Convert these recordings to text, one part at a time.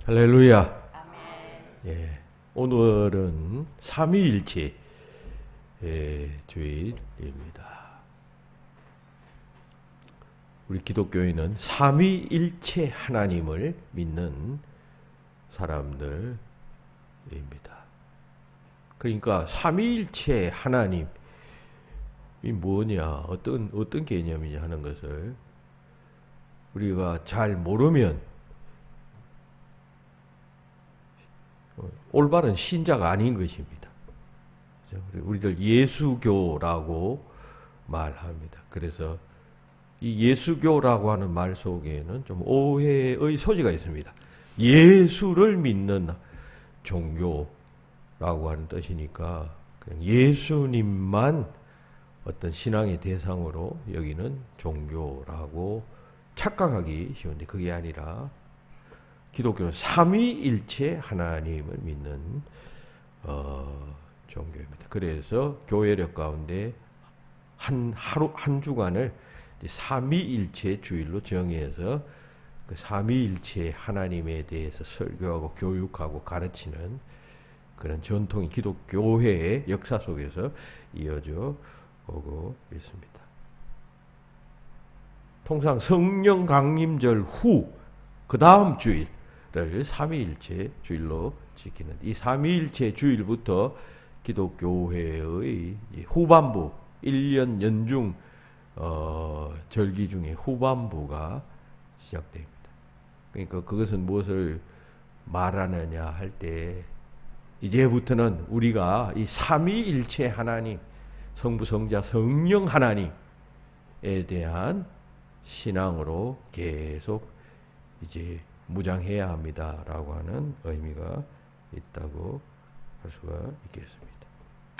할렐루야. 예, 오늘은 삼위일체 주일입니다. 우리 기독교인은 삼위일체 하나님을 믿는 사람들입니다. 그러니까 삼위일체 하나님이 뭐냐, 어떤 개념이냐 하는 것을 우리가 잘 모르면 올바른 신자가 아닌 것입니다. 우리들 예수교라고 말합니다. 그래서 이 예수교라고 하는 말 속에는 좀 오해의 소지가 있습니다. 예수를 믿는 종교라고 하는 뜻이니까 그냥 예수님만 어떤 신앙의 대상으로 여기는 종교라고 착각하기 쉬운데 그게 아니라 기독교는 삼위일체 하나님을 믿는 종교입니다. 그래서 교회력 가운데 한 주간을 삼위일체 주일로 정해서 그 삼위일체 하나님에 대해서 설교하고 교육하고 가르치는 그런 전통이 기독교회의 역사 속에서 이어져 오고 있습니다. 통상 성령 강림절 후 그 다음 주일 삼위일체 주일로 지키는 이 삼위일체 주일부터 기독교회의 후반부 1년 연중 절기 중에 후반부가 시작됩니다. 그러니까 그것은 무엇을 말하느냐 할 때 이제부터는 우리가 이 삼위일체 하나님, 성부, 성자, 성령 하나님에 대한 신앙으로 계속 이제 무장해야 합니다라고 하는 의미가 있다고 할 수가 있겠습니다.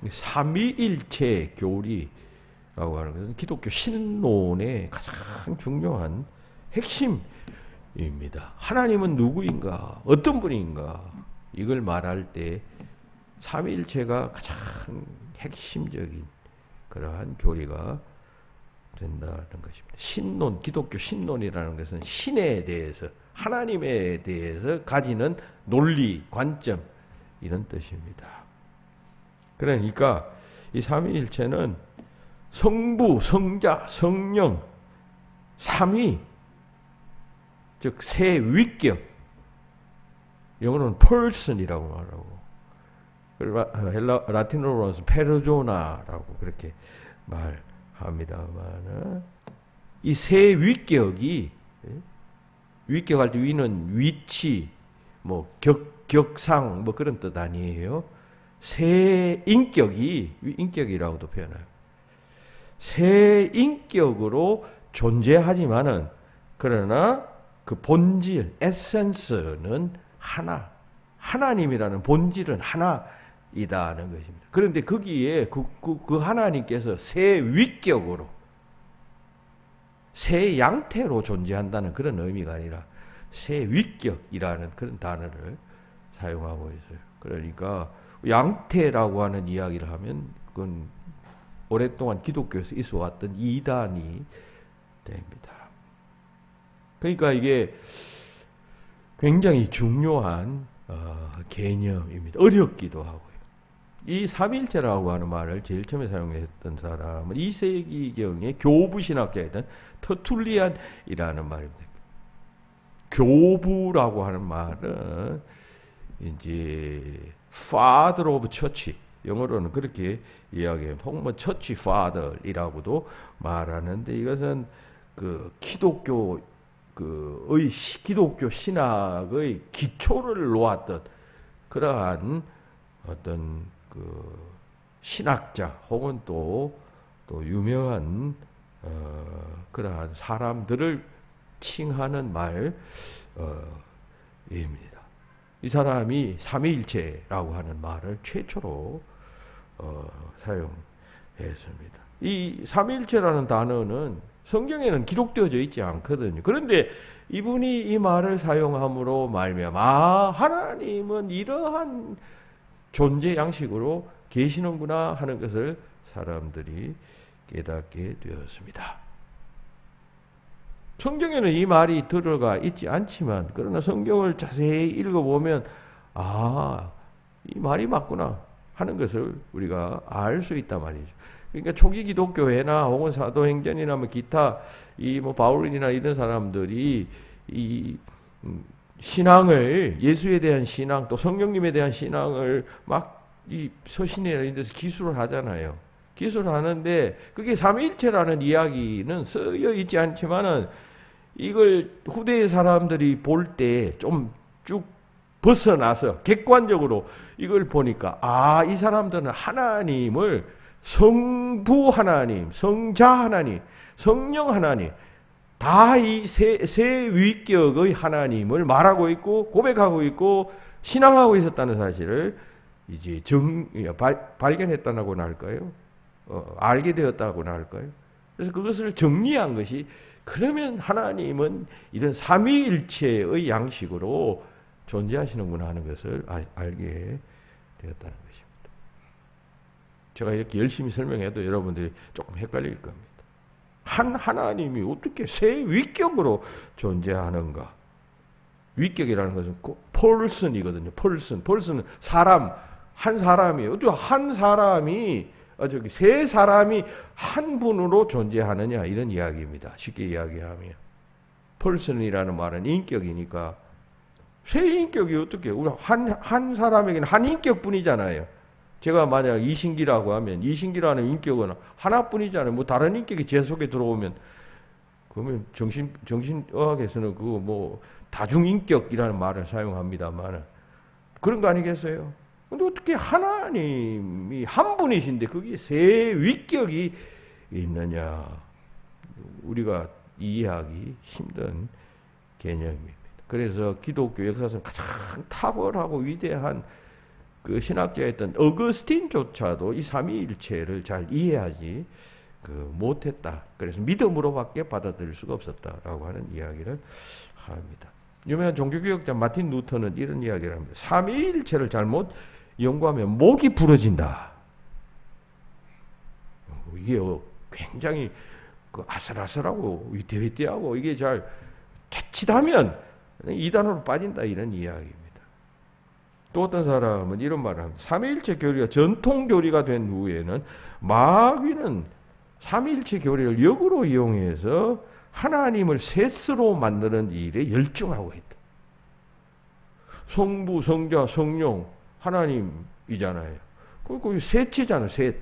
삼위일체 교리라고 하는 것은 기독교 신론의 가장 중요한 핵심입니다. 하나님은 누구인가? 어떤 분인가? 이걸 말할 때 삼위일체가 가장 핵심적인 그러한 교리가 된다는 것입니다. 신론, 기독교 신론이라는 것은 신에 대해서, 하나님에 대해서 가지는 논리, 관점 이런 뜻입니다. 그러니까 이 삼위일체는 성부, 성자, 성령, 삼위, 즉 세 위격, 영어로는 person이라고 말하고 라틴어로는 페르소나라고 그렇게 합니다만 이 세 위격이 위격할 때 위는 위치, 뭐 격상 뭐 그런 뜻 아니에요. 세 인격이 인격이라고도 표현해요. 세 인격으로 존재하지만은 그러나 그 본질, 에센스는 하나. 하나님이라는 본질은 하나이다는 것입니다. 그런데 거기에 그 하나님께서 세 위격으로 세 양태로 존재한다는 그런 의미가 아니라 세 위격이라는 그런 단어를 사용하고 있어요. 그러니까 양태라고 하는 이야기를 하면 그건 오랫동안 기독교에서 있어왔던 이단이 됩니다. 그러니까 이게 굉장히 중요한 개념입니다. 어렵기도 하고요. 이 삼위일체라고 하는 말을 제일 처음에 사용했던 사람은 2세기경의 교부신학자였던 터툴리안이라는 말입니다. 교부라고 하는 말은 이제 Father of Church, 영어로는 그렇게 이야기해요. 혹은 뭐 Church Father이라고도 말하는데 이것은 그 기독교 신학의 기초를 놓았던 그러한 어떤 그 신학자 혹은 또 유명한 그러한 사람들을 칭하는 말입니다. 이 사람이 삼위일체라고 하는 말을 최초로 사용했습니다. 이 삼위일체라는 단어는 성경에는 기록되어져 있지 않거든요. 그런데 이분이 이 말을 사용함으로 말미암아 하나님은 이러한 존재 양식으로 계시는구나 하는 것을 사람들이 깨닫게 되었습니다. 성경에는 이 말이 들어가 있지 않지만, 그러나 성경을 자세히 읽어보면 이 말이 맞구나 하는 것을 우리가 알 수 있단 말이죠. 그러니까 초기 기독교회나 혹은 사도행전이나 뭐 기타 뭐 바울이나 이런 사람들이 이 신앙을, 예수에 대한 신앙 또 성령님에 대한 신앙을 막 이 서신이나 이런 데서 기술을 하잖아요. 기술을 하는데 그게 삼위일체라는 이야기는 쓰여 있지 않지만은 이걸 후대의 사람들이 볼 때 좀 쭉 벗어나서 객관적으로 이걸 보니까 이 사람들은 하나님을 성부 하나님, 성자 하나님, 성령 하나님 다 이 세 위격의 하나님을 말하고 있고 고백하고 있고 신앙하고 있었다는 사실을 이제 발견했다고나 할까요? 알게 되었다고나 할까요? 그래서 그것을 정리한 것이, 그러면 하나님은 이런 삼위일체의 양식으로 존재하시는구나 하는 것을 알게 되었다는 것입니다. 제가 이렇게 열심히 설명해도 여러분들이 조금 헷갈릴 겁니다. 한 하나님이 어떻게 세 위격으로 존재하는가? 위격이라는 것은 펄슨이거든요. 펄슨은 사람, 한 사람이에요. 어떻게 한 사람이 세 사람이 한 분으로 존재하느냐, 이런 이야기입니다. 쉽게 이야기하면 펄슨이라는 말은 인격이니까 세 인격이 어떻게, 우리 한 사람에게는 한 인격뿐이잖아요. 제가 만약 이신기라고 하면 이신기라는 인격은 하나뿐이잖아요. 뭐 다른 인격이 제 속에 들어오면, 그러면 정신의학에서는 그거 뭐 다중인격이라는 말을 사용합니다만 그런 거 아니겠어요? 근데 어떻게 하나님이 한 분이신데 그게 세 위격이 있느냐? 우리가 이해하기 힘든 개념입니다. 그래서 기독교 역사상 가장 탁월하고 위대한 그 신학자였던 어거스틴조차도 이 삼위일체를 잘 이해하지 못했다. 그래서 믿음으로밖에 받아들일 수가 없었다라고 하는 이야기를 합니다. 유명한 종교개혁자 마틴 루터는 이런 이야기를 합니다. 삼위일체를 잘못 연구하면 목이 부러진다. 이게 굉장히 아슬아슬하고 위태위태하고 이게 잘 자칫하면 이단으로 빠진다, 이런 이야기입니다. 또 어떤 사람은 이런 말을 합니다. 삼위일체 교리가 전통 교리가 된 후에는 마귀는 삼위일체 교리를 역으로 이용해서 하나님을 셋으로 만드는 일에 열중하고 있다. 성부, 성자, 성령 하나님이잖아요. 그 셋이잖아요. 셋.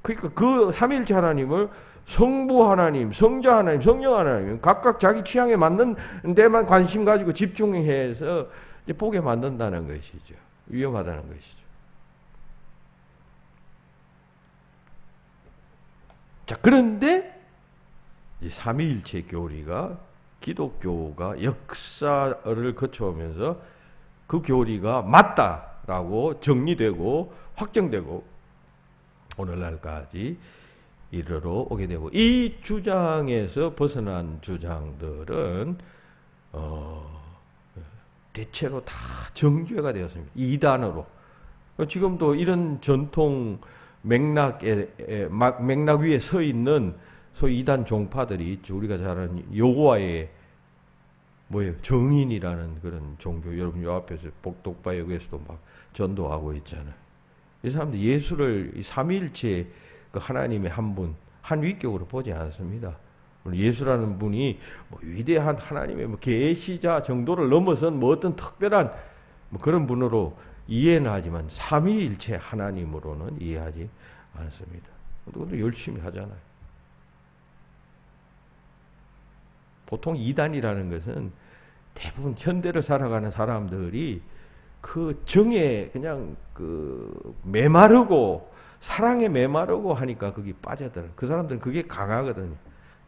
그러니까 그 삼위일체 하나님을 성부 하나님, 성자 하나님, 성령 하나님 각각 자기 취향에 맞는 데만 관심 가지고 집중해서 이제 보게 만든다는 것이죠. 위험하다는 것이죠. 자, 그런데 이 삼위일체 교리가, 기독교가 역사를 거쳐오면서 그 교리가 맞다라고 정리되고 확정되고 오늘날까지 이르러 오게 되고, 이 주장에서 벗어난 주장들은 대체로 다 정죄가 되었습니다. 이단으로. 지금도 이런 전통 맥락 위에 서 있는 소위 이단 종파들이 있죠. 우리가 잘 아는 여호와의 정인이라는 그런 종교, 여러분 요 앞에서 복덕바역에서도 막 전도하고 있잖아요. 이 사람들 예수를 이 삼위일체 그 하나님의 한 분, 한 위격으로 보지 않습니다. 예수라는 분이 위대한 하나님의 계시자 정도를 넘어선 어떤 특별한 그런 분으로 이해는 하지만 삼위일체 하나님으로는 이해하지 않습니다. 그것도 열심히 하잖아요. 보통 이단이라는 것은 대부분 현대를 살아가는 사람들이 그 정에 그냥 메마르고 사랑에 메마르고 하니까 거기 빠져들어. 그 사람들은 그게 강하거든요.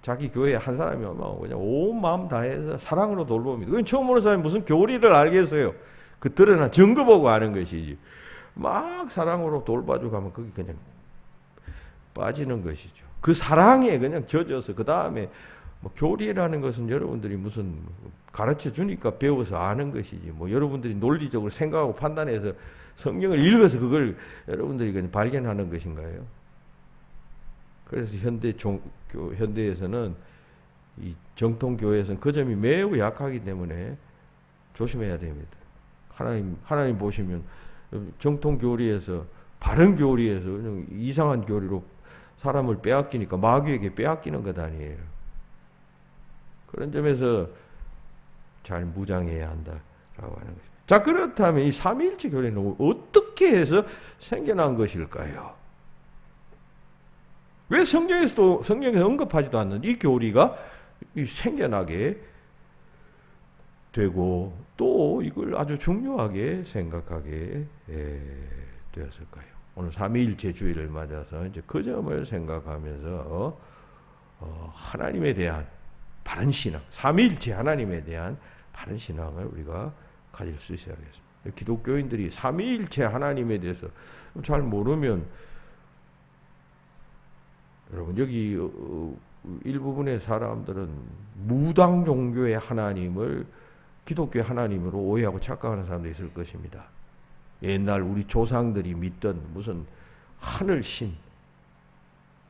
자기 교회에 한 사람이 오면 그냥 온 마음 다해서 사랑으로 돌봅니다. 그건 처음 오는 사람이 무슨 교리를 알겠어요. 그 드러난 증거 보고 아는 것이지. 막 사랑으로 돌봐주고 하면 거기 그냥 빠지는 것이죠. 그 사랑에 그냥 젖어서 그 다음에 교리라는 것은 여러분들이 무슨 가르쳐 주니까 배워서 아는 것이지. 여러분들이 논리적으로 생각하고 판단해서 성경을 읽어서 그걸 여러분들이 그냥 발견하는 것인가요? 그래서 현대에서는 이 정통교회에서는 그 점이 매우 약하기 때문에 조심해야 됩니다. 하나님 보시면 정통교리에서, 바른 교리에서 그냥 이상한 교리로 사람을 빼앗기니까 마귀에게 빼앗기는 것 아니에요. 그런 점에서 잘 무장해야 한다라고 하는 거죠. 자, 그렇다면 이 삼위일체 교리는 어떻게 해서 생겨난 것일까요? 왜 성경에서 언급하지도 않는 이 교리가 생겨나게 되고 또 이걸 아주 중요하게 생각하게 되었을까요? 오늘 삼위일체 주일을 맞아서 이제 그 점을 생각하면서 하나님에 대한 바른 신앙, 삼위일체 하나님에 대한 바른 신앙을 우리가 가질 수 있어야겠습니다. 기독교인들이 삼위일체 하나님에 대해서 잘 모르면, 여러분 여기 일부분의 사람들은 무당 종교의 하나님을 기독교의 하나님으로 오해하고 착각하는 사람도 있을 것입니다. 옛날 우리 조상들이 믿던 무슨 하늘신,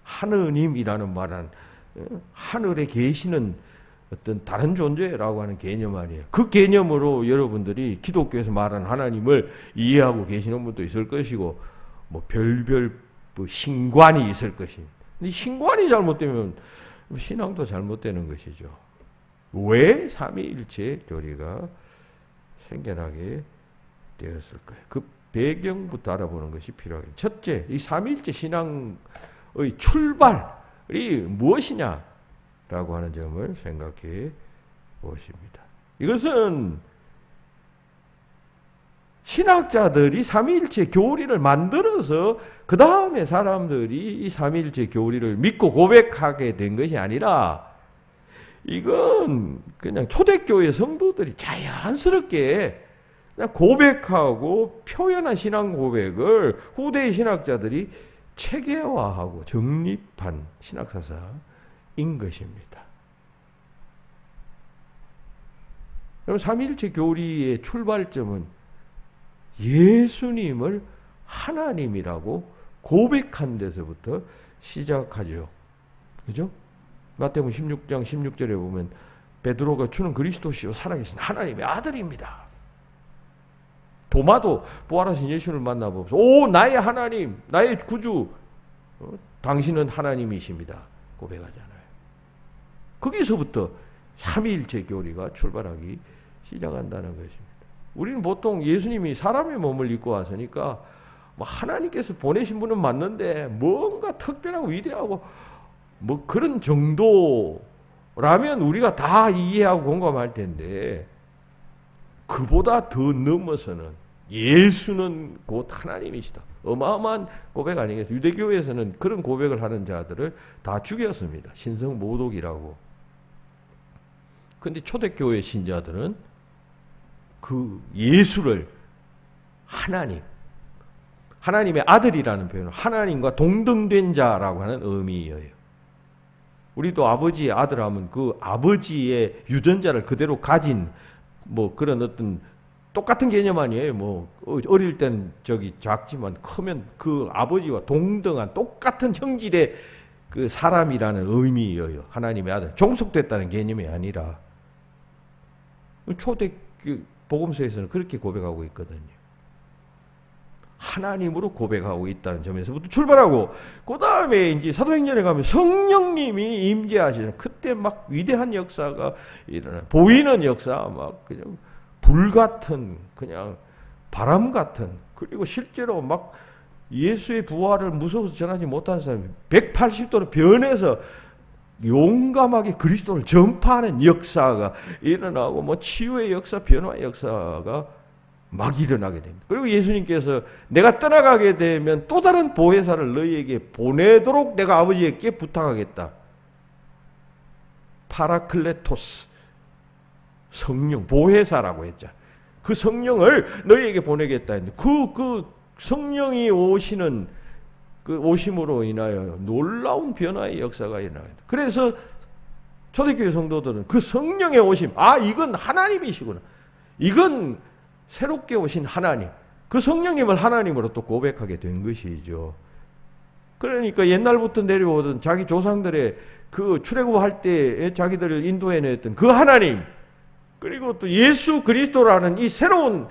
하느님이라는 말은 하늘에 계시는 어떤 다른 존재라고 하는 개념 아니에요. 그 개념으로 여러분들이 기독교에서 말하는 하나님을 이해하고 계시는 분도 있을 것이고, 뭐 별별 신관이 있을 것입니다. 근데 신관이 잘못되면 신앙도 잘못되는 것이죠. 왜 삼위일체 교리가 생겨나게 되었을까요? 그 배경부터 알아보는 것이 필요하겠죠. 첫째, 이 삼위일체 신앙의 출발이 무엇이냐라고 하는 점을 생각해 보십니다. 이것은 신학자들이 삼위일체 교리를 만들어서 그 다음에 사람들이 이 삼위일체 교리를 믿고 고백하게 된 것이 아니라, 이건 그냥 초대교회 성도들이 자연스럽게 그냥 고백하고 표현한 신앙 고백을 후대의 신학자들이 체계화하고 정립한 신학사상인 것입니다. 그럼 삼위일체 교리의 출발점은 예수님을 하나님이라고 고백한 데서부터 시작하죠. 그죠? 마태복음 16장 16절에 보면 베드로가 주는 그리스도시요 살아계신 하나님의 아들입니다. 도마도 부활하신 예수를 만나보면서 오 나의 하나님, 나의 구주, 당신은 하나님이십니다 고백하잖아요. 거기서부터 삼위일체 교리가 출발하기 시작한다는 것입니다. 우리는 보통 예수님이 사람의 몸을 입고 왔으니까 뭐 하나님께서 보내신 분은 맞는데 뭔가 특별하고 위대하고 뭐 그런 정도라면 우리가 다 이해하고 공감할 텐데, 그보다 더 넘어서는 예수는 곧 하나님이시다, 어마어마한 고백 아니겠어요? 유대교에서는 그런 고백을 하는 자들을 다 죽였습니다. 신성모독이라고. 근데 초대교회 신자들은 그 예수를 하나님의 아들이라는 표현을 하나님과 동등된 자라고 하는 의미예요. 우리도 아버지의 아들 하면 그 아버지의 유전자를 그대로 가진 뭐 그런 어떤 똑같은 개념 아니에요. 뭐 어릴 땐 작지만 크면 그 아버지와 동등한 똑같은 형질의 그 사람이라는 의미예요. 하나님의 아들. 종속됐다는 개념이 아니라. 초대 복음서에서는 그렇게 고백하고 있거든요. 하나님으로 고백하고 있다는 점에서부터 출발하고, 그 다음에 이제 사도행전에 가면 성령님이 임재하시는, 그때 막 위대한 역사가 일어나, 보이는 역사, 막 그냥 불같은, 그냥 바람 같은, 그리고 실제로 막 예수의 부활을 무서워서 전하지 못한 사람이 180도로 변해서 용감하게 그리스도를 전파하는 역사가 일어나고, 뭐 치유의 역사, 변화의 역사가 막 일어나게 됩니다. 그리고 예수님께서 내가 떠나가게 되면 또 다른 보혜사를 너희에게 보내도록 내가 아버지에게 부탁하겠다. 파라클레토스, 성령, 보혜사라고 했죠. 그 성령을 너희에게 보내겠다 했는데, 그 성령이 오시는 그 오심으로 인하여 놀라운 변화의 역사가 일어나요. 그래서 초대교회 성도들은 그 성령의 오심, 이건 하나님이시구나, 이건 새롭게 오신 하나님, 그 성령님을 하나님으로 또 고백하게 된 것이죠. 그러니까 옛날부터 내려오던 자기 조상들의 그 출애굽할 때 자기들을 인도해냈던 그 하나님, 그리고 또 예수 그리스도라는 이 새로운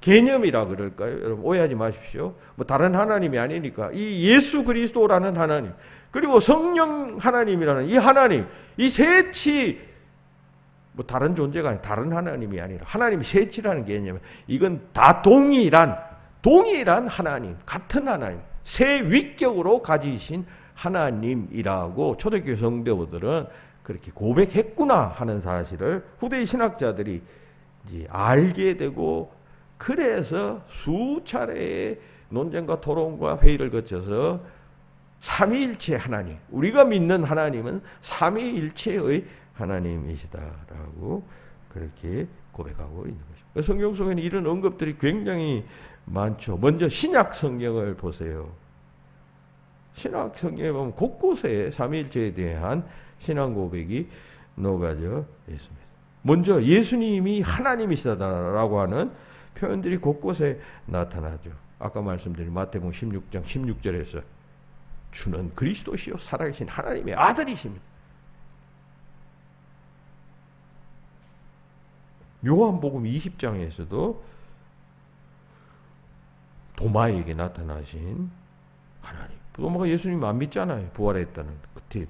개념이라 그럴까요? 여러분 오해하지 마십시오. 뭐 다른 하나님이 아니니까 이 예수 그리스도라는 하나님, 그리고 성령 하나님이라는 이 하나님, 이 셋이 뭐 다른 존재가 아니라 다른 하나님이 아니라 하나님이 셋이라는 개념은 이건 다 동일한 하나님, 같은 하나님, 세 위격으로 가지신 하나님이라고 초대교회 성도들은 그렇게 고백했구나 하는 사실을 후대 신학자들이 이제 알게 되고, 그래서 수차례의 논쟁과 토론과 회의를 거쳐서 삼위일체 하나님, 우리가 믿는 하나님은 삼위일체의 하나님이시다라고 그렇게 고백하고 있는 것입니다. 성경 속에는 이런 언급들이 굉장히 많죠. 먼저 신약 성경을 보세요. 신약 성경에 보면 곳곳에 삼위일체에 대한 신앙 고백이 녹아져 있습니다. 먼저 예수님이 하나님이시다라고 하는 표현들이 곳곳에 나타나죠. 아까 말씀드린 마태복음 16장 16절에서 주는 그리스도시요 살아계신 하나님의 아들이십니다. 요한복음 20장에서도 도마에게 나타나신 하나님. 도마가 예수님 안 믿잖아요. 부활했다는 그때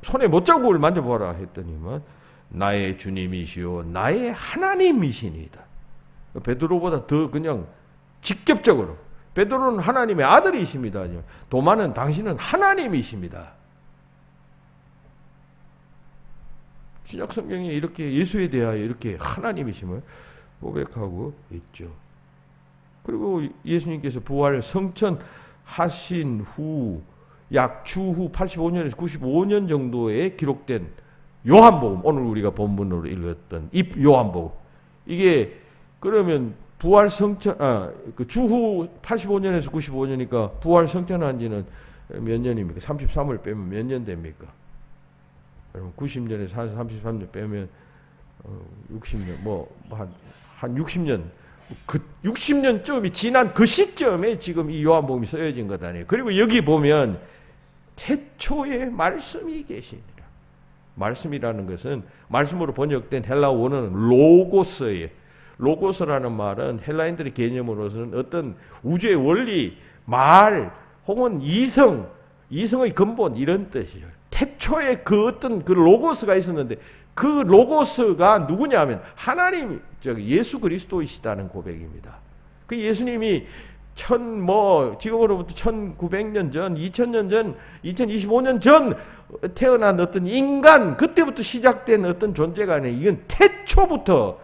손에 못자국을 만져보라 했더니만 나의 주님이시요 나의 하나님이시니이다. 베드로보다 더 그냥 직접적으로, 베드로는 하나님의 아들이십니다. 도마는 당신은 하나님이십니다. 신약 성경에 이렇게 예수에 대하여 이렇게 하나님이심을 고백하고 있죠. 그리고 예수님께서 부활 성천하신 후 약 추후 85년에서 95년 정도에 기록된 요한복음, 오늘 우리가 본문으로 읽었던 이 요한복음, 이게 그러면 부활 성천 그 주후 85년에서 95년이니까 부활 성천한 지는 몇 년입니까? 33을 빼면 몇 년 됩니까? 90년에서 한 33년 빼면 60년, 한 60년, 그 60년쯤이 지난 그 시점에 지금 이 요한복음이 쓰여진 것 아니에요. 그리고 여기 보면 태초에 말씀이 계시니라. 말씀이라는 것은 말씀으로 번역된 헬라 원어는 로고스예요. 로고스라는 말은 헬라인들의 개념으로서는 어떤 우주의 원리, 말, 혹은 이성의 근본 이런 뜻이에요. 태초에 그 어떤 그 로고스가 있었는데 그 로고스가 누구냐면 하나님, 예수 그리스도이시다는 고백입니다. 그 예수님이 지금으로부터 1900년 전, 2000년 전, 2025년 전 태어난 어떤 인간, 그때부터 시작된 어떤 존재가 아니에요. 이건 태초부터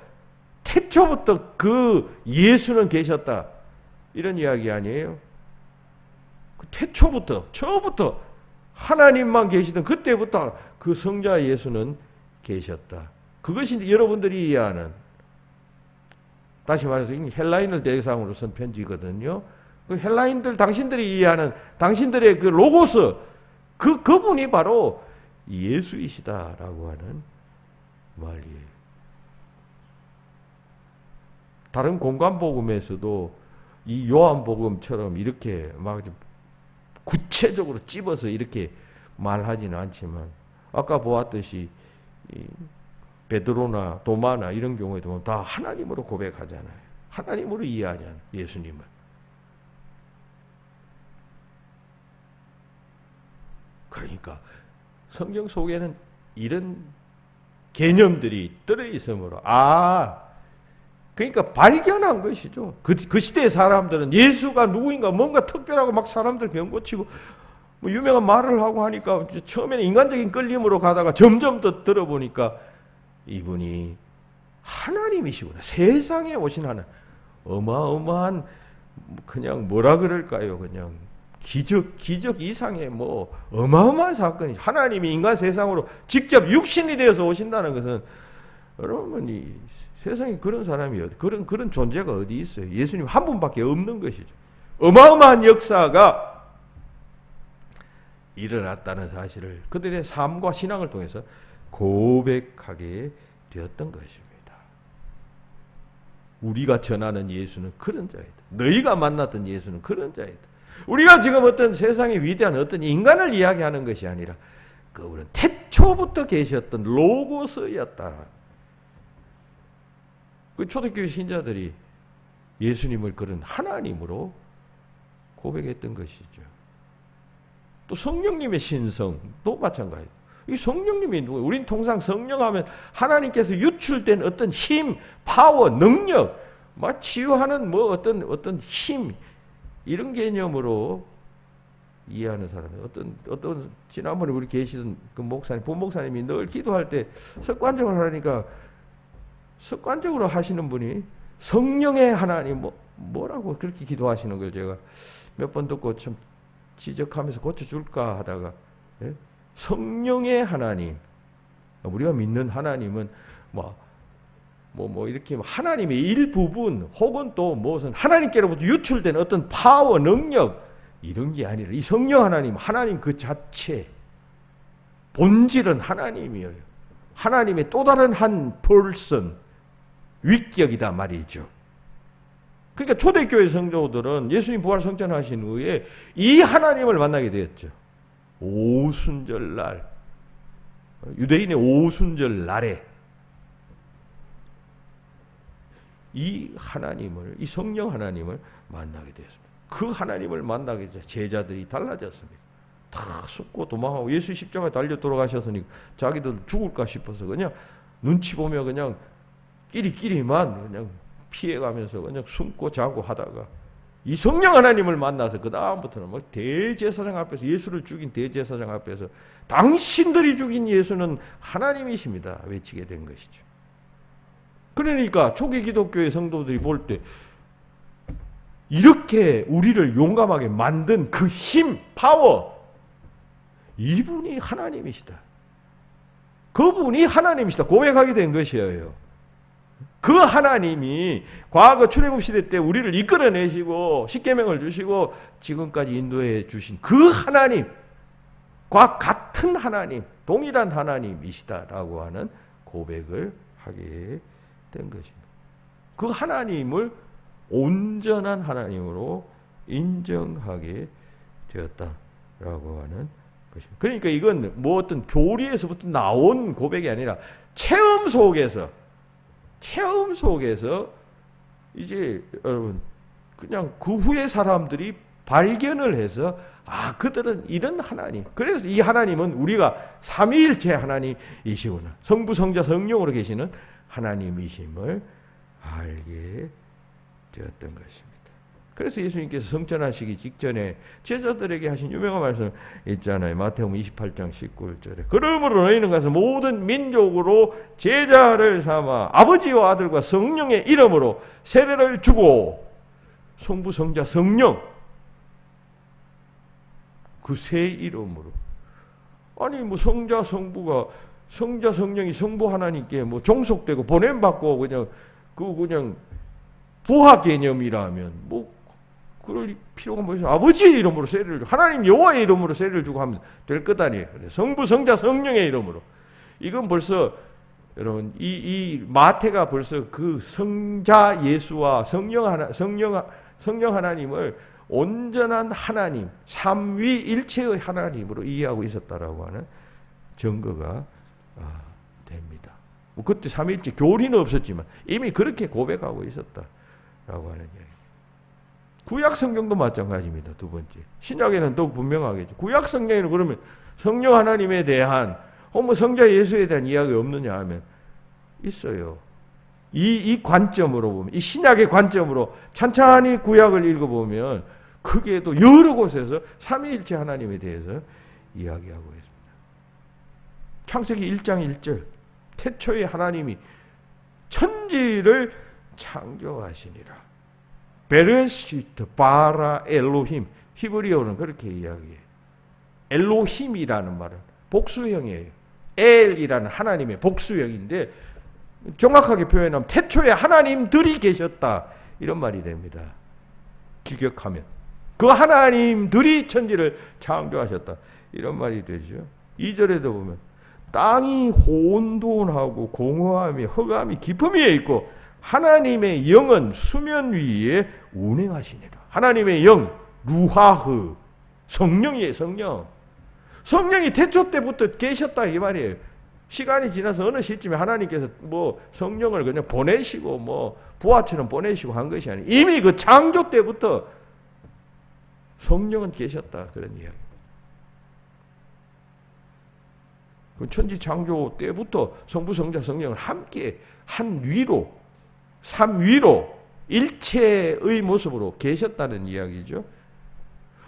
그 예수는 계셨다. 이런 이야기 아니에요. 처음부터 하나님만 계시던 그때부터 그 성자 예수는 계셨다. 그것이 여러분들이 이해하는, 다시 말해서 헬라인을 대상으로 쓴 편지거든요. 그 헬라인들, 당신들이 이해하는 당신들의 그 로고스, 그분이 바로 예수이시다라고 하는 말이에요. 다른 공간복음에서도 이 요한복음처럼 이렇게 막 구체적으로 찝어서 이렇게 말하지는 않지만, 아까 보았듯이 베드로나 도마나 이런 경우에도 다 하나님으로 고백하잖아요. 하나님으로 이해하잖아요. 예수님을. 그러니까 성경 속에는 이런 개념들이 들어있으므로 그러니까 발견한 것이죠. 그 시대의 사람들은 예수가 누구인가 뭔가 특별하고 막 사람들 병 고치고 뭐 유명한 말을 하고 하니까 처음에는 인간적인 끌림으로 가다가 점점 더 들어보니까 이분이 하나님이시구나. 세상에 오신 하나님. 어마어마한 그냥 뭐라 그럴까요? 그냥 기적 이상의 어마어마한 사건이, 하나님이 인간 세상으로 직접 육신이 되어서 오신다는 것은, 여러분 이 세상에 그런 사람이 그런 존재가 어디 있어요? 예수님 한 분밖에 없는 것이죠. 어마어마한 역사가 일어났다는 사실을 그들의 삶과 신앙을 통해서 고백하게 되었던 것입니다. 우리가 전하는 예수는 그런 자이다. 너희가 만났던 예수는 그런 자이다. 우리가 지금 어떤 세상의 위대한 어떤 인간을 이야기하는 것이 아니라 그분은 태초부터 계셨던 로고스였다. 그 초대교회 신자들이 예수님을 그런 하나님으로 고백했던 것이죠. 또 성령님의 신성도 마찬가지예요. 이 성령님이 누구예요? 우린 통상 성령하면 하나님께서 유출된 어떤 힘, 파워, 능력, 막 치유하는 뭐 어떤 힘 이런 개념으로 이해하는 사람이에요. 어떤 지난번에 우리 계시던 그 목사님, 본목사님이 늘 기도할 때 습관적으로 하니까 습관적으로 하시는 분이 성령의 하나님 뭐라고 그렇게 기도하시는 걸 제가 몇 번 듣고 참 지적하면서 고쳐줄까 하다가 예? 성령의 하나님, 우리가 믿는 하나님은 이렇게 하나님의 일부분 혹은 또 무슨 하나님께로부터 유출된 어떤 파워, 능력 이런 게 아니라 이 성령 하나님 그 자체 본질은 하나님이에요. 하나님의 또 다른 한 person, 위격이다 말이죠. 그러니까 초대교회 성도들은 예수님 부활 성천하신 후에 이 하나님을 만나게 되었죠. 오순절날, 유대인의 오순절 날에 이 하나님을, 이 성령 하나님을 만나게 되었습니다. 그 하나님을 만나게 되자 제자들이 달라졌습니다. 다 숨고 도망하고 예수 십자가에 달려 돌아가셨으니 자기들 죽을까 싶어서 그냥 눈치 보며 그냥 끼리끼리만 그냥 피해가면서 그냥 숨고 자고 하다가 이 성령 하나님을 만나서 그 다음부터는 뭐 대제사장 앞에서 예수를 죽인 대제사장 앞에서 당신들이 죽인 예수는 하나님이십니다 외치게 된 것이죠. 그러니까 초기 기독교의 성도들이 볼 때 이렇게 우리를 용감하게 만든 그 힘, 파워, 이분이 하나님이시다. 그분이 하나님이시다 고백하게 된 것이에요. 그 하나님이 과거 출애굽 시대 때 우리를 이끌어내시고 십계명을 주시고 지금까지 인도해 주신 그 하나님과 같은 하나님, 동일한 하나님이시다라고 하는 고백을 하게 된 것입니다. 그 하나님을 온전한 하나님으로 인정하게 되었다라고 하는 것입니다. 그러니까 이건 뭐 어떤 교리에서부터 나온 고백이 아니라 체험 속에서 이제 여러분 그냥 그 후에 사람들이 발견을 해서 그들은 이런 하나님, 그래서 이 하나님은 우리가 삼위일체 하나님이시구나, 성부 성자 성령으로 계시는 하나님이심을 알게 되었던 것입니다. 그래서 예수님께서 성천하시기 직전에 제자들에게 하신 유명한 말씀 있잖아요. 마태복음 28장 19절에 그러므로 너희는 가서 모든 민족으로 제자를 삼아 아버지와 아들과 성령의 이름으로 세례를 주고, 성부 성자 성령 그 세 이름으로, 아니 뭐 성자 성부가 성자 성령이 성부 하나님께 뭐 종속되고 보냄받고 그냥 부하 개념이라면 뭐 그럴 필요가 뭐 있어? 아버지의 이름으로 세례를 주고 하나님 여호와의 이름으로 세례를 주고 하면 될 것 아니에요. 성부 성자 성령의 이름으로. 이건 벌써 여러분 이 마태가 벌써 그 성자 예수와 성령 하나님을 온전한 하나님, 삼위일체의 하나님으로 이해하고 있었다라고 하는 증거가 됩니다. 뭐 그때 삼위일체 교리는 없었지만 이미 그렇게 고백하고 있었다라고 하는 이야기. 구약 성경도 마찬가지입니다. 두 번째. 신약에는 더욱 분명하겠죠. 구약 성경에는 그러면 성령 하나님에 대한 혹은 성자 예수에 대한 이야기가 없느냐 하면 있어요. 이 관점으로 보면, 이 신약의 관점으로 찬찬히 구약을 읽어보면 크게도 여러 곳에서 삼위일체 하나님에 대해서 이야기하고 있습니다. 창세기 1장 1절 태초에 하나님이 천지를 창조하시니라. 베레시트 바라 엘로힘, 히브리어는 그렇게 이야기해요. 엘로힘이라는 말은 복수형이에요. 엘이라는 하나님의 복수형인데 정확하게 표현하면 태초에 하나님들이 계셨다 이런 말이 됩니다. 규격하면 그 하나님들이 천지를 창조하셨다 이런 말이 되죠. 2절에도 보면 땅이 혼돈하고 공허함이 흑암이 깊음이 있고 하나님의 영은 수면 위에 운행하시니라. 하나님의 영, 루하흐, 성령이에요, 성령. 성령이 태초 때부터 계셨다 이 말이에요. 시간이 지나서 어느 시점에 하나님께서 뭐 성령을 그냥 보내시고 뭐 부하처럼 보내시고 한 것이 아니에요. 이미 그 창조 때부터 성령은 계셨다 그런 이야기. 그 천지 창조 때부터 성부, 성자, 성령을 함께 한 위로, 삼위로 일체의 모습으로 계셨다는 이야기죠.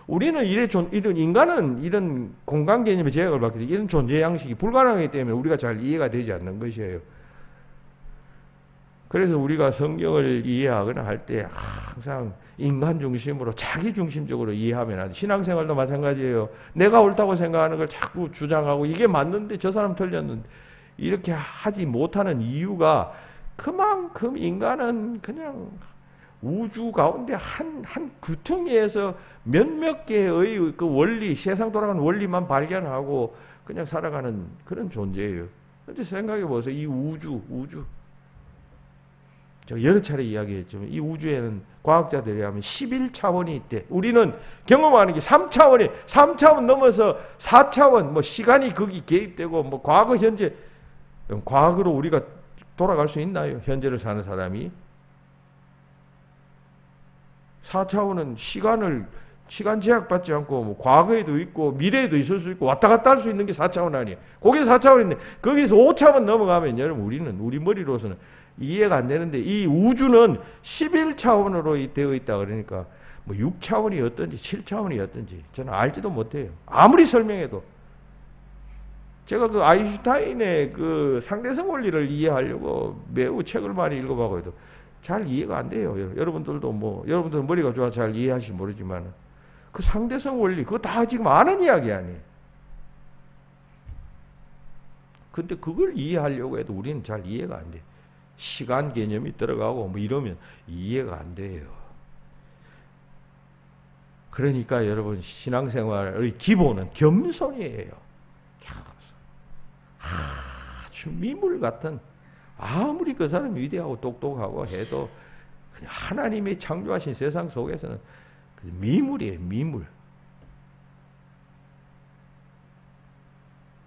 우리는 이런 인간은 이런 공간 개념의 제약을 받게 되고 이런 존재 양식이 불가능하기 때문에 우리가 잘 이해가 되지 않는 것이에요. 그래서 우리가 성경을 이해하거나 할 때 항상 인간 중심으로 자기 중심적으로 이해하면 안 돼. 신앙생활도 마찬가지예요. 내가 옳다고 생각하는 걸 자꾸 주장하고 이게 맞는데 저 사람 틀렸는데 이렇게 하지 못하는 이유가 그만큼 인간은 그냥 우주 가운데 한 구덩이에서 몇몇 개의 그 원리, 세상 돌아가는 원리만 발견하고 그냥 살아가는 그런 존재예요. 근데 생각해 보세요. 이 우주. 제가 여러 차례 이야기했지만 이 우주에는 과학자들이 하면 11차원이 있대. 우리는 경험하는 게 3차원이, 3차원 넘어서 4차원, 뭐 시간이 거기 개입되고 뭐 과거, 현재, 과거로 우리가 돌아갈 수 있나요? 현재를 사는 사람이? 4차원은 시간 제약받지 않고 뭐 과거에도 있고 미래에도 있을 수 있고 왔다 갔다 할 수 있는 게 4차원 아니에요. 거기서 4차원인데 거기서 5차원 넘어가면 여러분 우리 머리로서는 이해가 안 되는데 이 우주는 11차원으로 되어 있다 그러니까 뭐 6차원이 어떤지 7차원이 어떤지 저는 알지도 못해요. 아무리 설명해도. 제가 그 아인슈타인의 그 상대성 원리를 이해하려고 매우 책을 많이 읽어봐고 해도 잘 이해가 안 돼요. 여러분들도 뭐 여러분들은 머리가 좋아 잘 이해하실지 모르지만 그 상대성 원리 그거 다 지금 아는 이야기 아니에요. 근데 그걸 이해하려고 해도 우리는 잘 이해가 안 돼. 시간 개념이 들어가고 뭐 이러면 이해가 안 돼요. 그러니까 여러분 신앙생활의 기본은 겸손이에요. 아주 미물 같은 아무리 그 사람이 위대하고 똑똑하고 해도 그냥 하나님이 창조하신 세상 속에서는 미물이에요. 미물.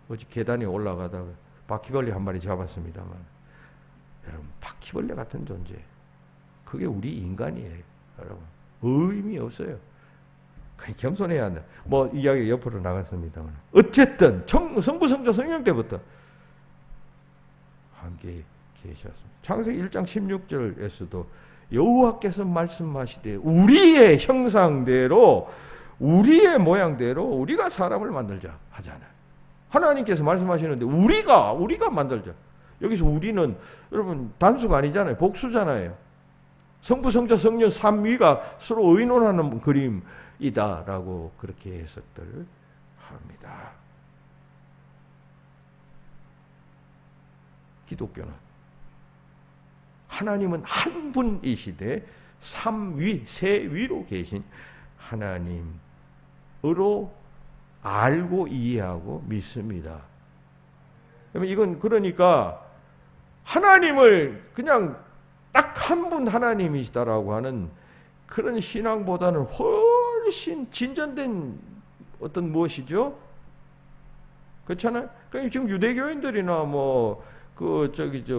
어제 계단에 올라가다가 바퀴벌레 한 마리 잡았습니다만 여러분 바퀴벌레 같은 존재 그게 우리 인간이에요. 여러분 의미 없어요. 그냥 겸손해야 한다. 뭐 이야기 옆으로 나갔습니다만 어쨌든 성부 성자 성령 때부터 함께 계셨습니다. 창세기 1장 16절에서도 여호와께서 말씀하시되 우리의 형상대로 우리의 모양대로 우리가 사람을 만들자 하잖아요. 하나님께서 말씀하시는데 우리가 만들자. 여기서 우리는 여러분 단수가 아니잖아요. 복수잖아요. 성부 성자 성령 삼위가 서로 의논하는 그림이다라고 그렇게 해석들 합니다. 기독교는 하나님은 한 분이시되 삼위, 세위로 계신 하나님으로 알고 이해하고 믿습니다. 이건 그러니까 하나님을 그냥 딱 한 분 하나님이시다라고 하는 그런 신앙보다는 훨씬 진전된 어떤 무엇이죠? 그렇잖아요? 그러니까 지금 유대교인들이나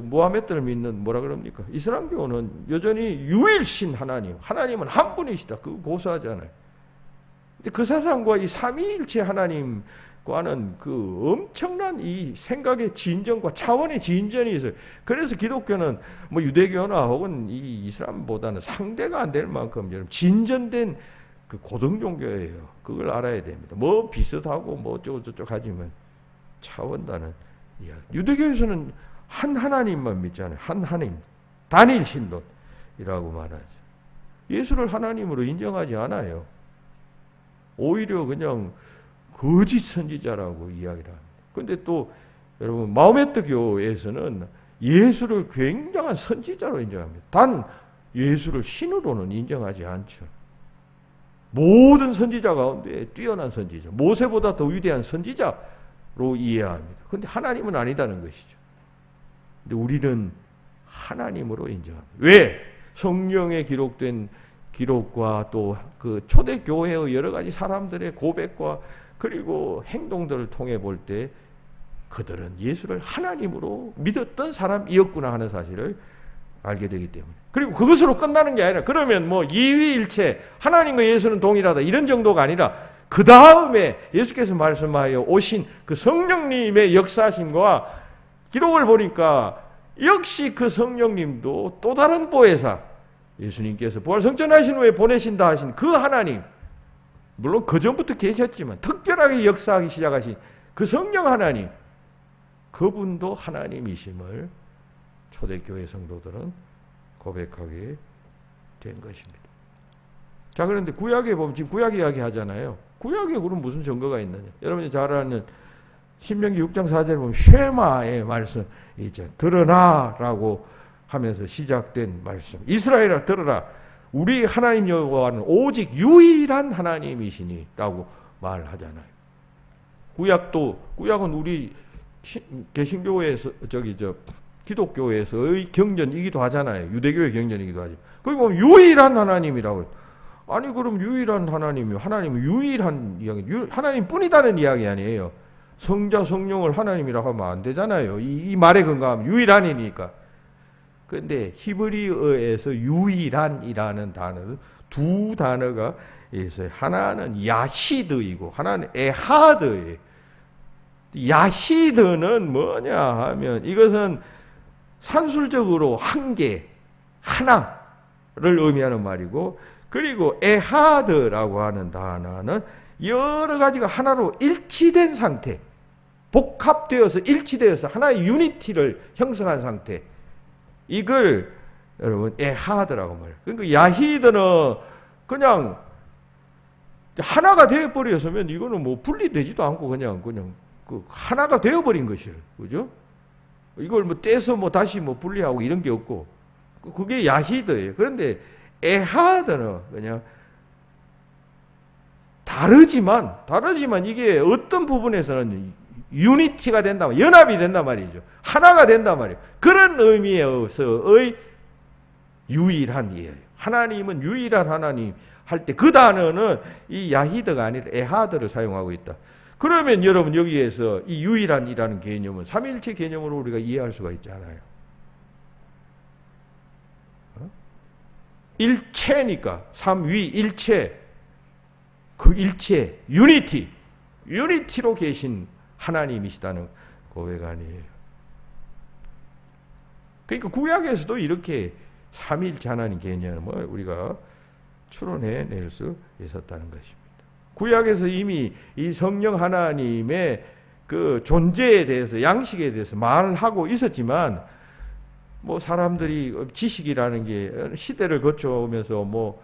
무하메드를 믿는 뭐라 그럽니까? 이슬람교는 여전히 유일신 하나님은 한 분이시다. 그거 고수하잖아요. 근데 그 사상과 이 삼위일체 하나님과는 그 엄청난 이 생각의 진전과 차원의 진전이 있어요. 그래서 기독교는 뭐 유대교나 혹은 이 이슬람보다는 상대가 안 될 만큼 여러분 진전된 그 고등 종교예요. 그걸 알아야 됩니다. 뭐 비슷하고 뭐 어쩌고저쩌고 하지만 차원 다른 이야기. 유대교에서는 한 하나님만 믿잖아요. 한 하나님. 단일 신론이라고 말하죠. 예수를 하나님으로 인정하지 않아요. 오히려 그냥 거짓 선지자라고 이야기를 합니다. 그런데 또 여러분 마호메트 교에서는 예수를 굉장한 선지자로 인정합니다. 단 예수를 신으로는 인정하지 않죠. 모든 선지자 가운데 뛰어난 선지자, 모세보다 더 위대한 선지자로 이해합니다. 그런데 하나님은 아니다는 것이죠. 근데 우리는 하나님으로 인정합니다. 왜? 성경에 기록된 기록과 또 그 초대교회의 여러 가지 사람들의 고백과 그리고 행동들을 통해 볼 때 그들은 예수를 하나님으로 믿었던 사람이었구나 하는 사실을 알게 되기 때문에. 그리고 그것으로 끝나는 게 아니라 그러면 뭐 이위일체 하나님과 예수는 동일하다 이런 정도가 아니라 그 다음에 예수께서 말씀하여 오신 그 성령님의 역사심과 기록을 보니까 역시 그 성령님도 또 다른 보혜사, 예수님께서 부활성천하신 후에 보내신다 하신 그 하나님, 물론 그 전부터 계셨지만 특별하게 역사하기 시작하신 그 성령 하나님, 그분도 하나님이심을 초대교회 성도들은 고백하게 된 것입니다. 자, 그런데 구약에 보면 지금 구약 이야기 하잖아요. 구약에 그럼 무슨 증거가 있느냐? 여러분이 잘 아는 신명기 6장 4절에 보면 쉐마의 말씀 있죠. 들으라라고 하면서 시작된 말씀. 이스라엘아 들으라. 우리 하나님 여호와는 오직 유일한 하나님이시니라고 말하잖아요. 구약은 우리 개신교에서 기독교에서의 경전이기도 하잖아요. 유대교의 경전이기도 하죠. 거기 보면 유일한 하나님이라고. 아니 그럼 유일한 하나님이 하나님은 유일한 이야기, 하나님 뿐이다는 이야기 아니에요. 성자 성령을 하나님이라고 하면 안 되잖아요. 이 말에 근거하면 유일한이니까. 그런데 히브리어에서 유일한이라는 단어, 두 단어가 있어요. 하나는 야히드이고 하나는 에하드예요. 야히드는 뭐냐 하면 이것은 산술적으로 한 개, 하나를 의미하는 말이고, 그리고 에하드라고 하는 단어는 여러 가지가 하나로 일치된 상태, 복합되어서 일치되어서 하나의 유니티를 형성한 상태, 이걸 여러분 에하드라고 말해요. 그러니까 야히드는 그냥 하나가 되어버렸으면 이거는 뭐 분리되지도 않고 그냥 그 하나가 되어버린 것이에요. 그죠? 이걸 뭐 떼서 뭐 다시 뭐 분리하고 이런 게 없고, 그게 야히드예요. 그런데 에하드는 그냥 다르지만 이게 어떤 부분에서는 유니티가 된다, 연합이 된단 말이죠. 하나가 된단 말이에요. 그런 의미에서의 유일한이에요. 하나님은 유일한 하나님 할 때 그 단어는 이 야히드가 아니라 에하드를 사용하고 있다. 그러면 여러분 여기에서 이 유일한이라는 개념은 삼위일체 개념으로 우리가 이해할 수가 있잖아요. 일체니까 삼위일체, 그 일체, 유니티로 계신 하나님이시다는 고백 아니에요. 그러니까 구약에서도 이렇게 삼위일체 하나님 개념을 우리가 추론해낼 수 있었다는 것입니다. 구약에서 이미 이 성령 하나님의 그 존재에 대해서, 양식에 대해서 말하고 있었지만, 뭐 사람들이 지식이라는 게 시대를 거쳐오면서 뭐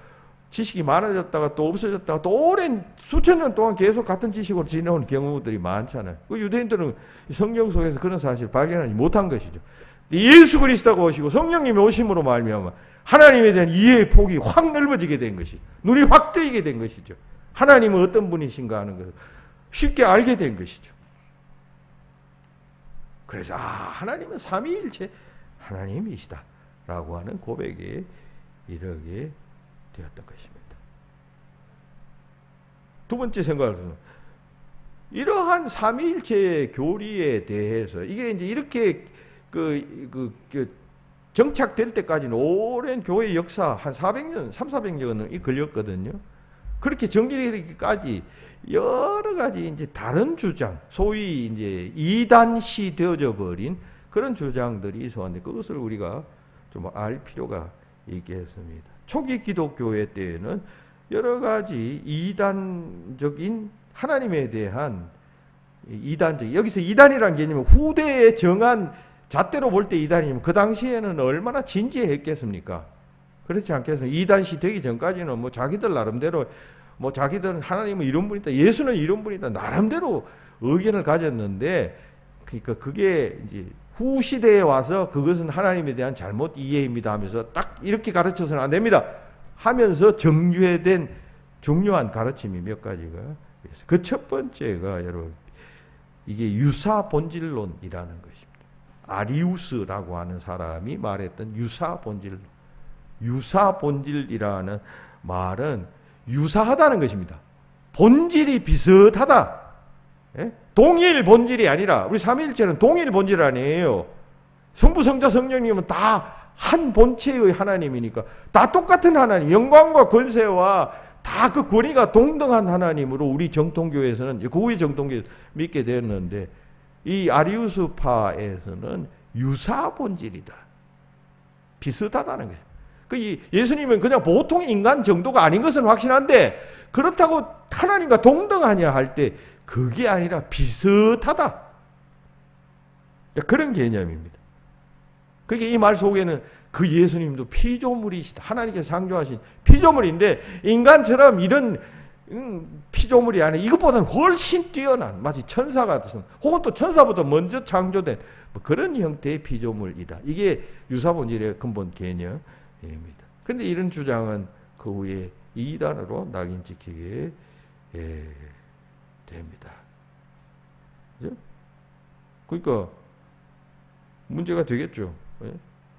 지식이 많아졌다가 또 없어졌다가 또 오랜 수천 년 동안 계속 같은 지식으로 지내온 경우들이 많잖아요. 그 유대인들은 성경 속에서 그런 사실을 발견하지 못한 것이죠. 예수 그리스도가 오시고 성령님이 오심으로 말미암아 하나님에 대한 이해의 폭이 확 넓어지게 된 것이, 눈이 확 뜨이게 된 것이죠. 하나님은 어떤 분이신가 하는 것을 쉽게 알게 된 것이죠. 그래서 하나님은 삼위일체 하나님이시다 라고 하는 고백에 이르게 되었던 것입니다. 두 번째 생각은 이러한 삼위일체의 교리에 대해서 이게 이제 이렇게 정착될 때까지는 오랜 교회 역사 한 400년, 300~400년이 걸렸거든요. 그렇게 정리되기까지 여러 가지 이제 다른 주장, 소위 이제 이단시 되어져 버린 그런 주장들이 있었는데 그것을 우리가 좀 알 필요가 있겠습니다. 초기 기독교회 때에는 여러 가지 이단적인 하나님에 대한 여기서 이단이라는 개념은 후대에 정한 잣대로 볼 때 이단이면 그 당시에는 얼마나 진지했겠습니까? 그렇지 않겠습니까? 이단시 되기 전까지는 뭐 자기들 나름대로 뭐 자기들은 하나님은 이런 분이다, 예수는 이런 분이다, 나름대로 의견을 가졌는데, 그러니까 그게 이제 후 시대에 와서 그것은 하나님에 대한 잘못 이해입니다 하면서 딱 이렇게 가르쳐서는 안 됩니다 하면서 정죄된 중요한 가르침이 몇 가지가 있어요. 그 첫 번째가 여러분 이게 유사 본질론이라는 것입니다. 아리우스라고 하는 사람이 말했던 유사 본질론. 유사 본질이라는 말은 유사하다는 것입니다. 본질이 비슷하다. 예? 동일 본질이 아니라 우리 삼위일체는 동일 본질 아니에요. 성부, 성자, 성령님은 다 한 본체의 하나님이니까 다 똑같은 하나님, 영광과 권세와 다 그 권위가 동등한 하나님으로 우리 정통교에서는, 고위 정통교에서 믿게 되었는데, 이 아리우스파에서는 유사 본질이다. 비슷하다는 거예요. 그 예수님은 그냥 보통 인간 정도가 아닌 것은 확실한데, 그렇다고 하나님과 동등하냐 할 때 그게 아니라 비슷하다. 그런 개념입니다. 그러니까 이 말 속에는 그 예수님도 피조물이시다. 하나님께서 창조하신 피조물인데, 인간처럼 이런 피조물이 아니라 이것보다는 훨씬 뛰어난, 마치 천사 같은, 혹은 또 천사보다 먼저 창조된 그런 형태의 피조물이다. 이게 유사본질의 근본 개념입니다. 그런데 이런 주장은 그 후에 이단으로 낙인 찍히게 됩니다. 그죠? 그러니까 문제가 되겠죠.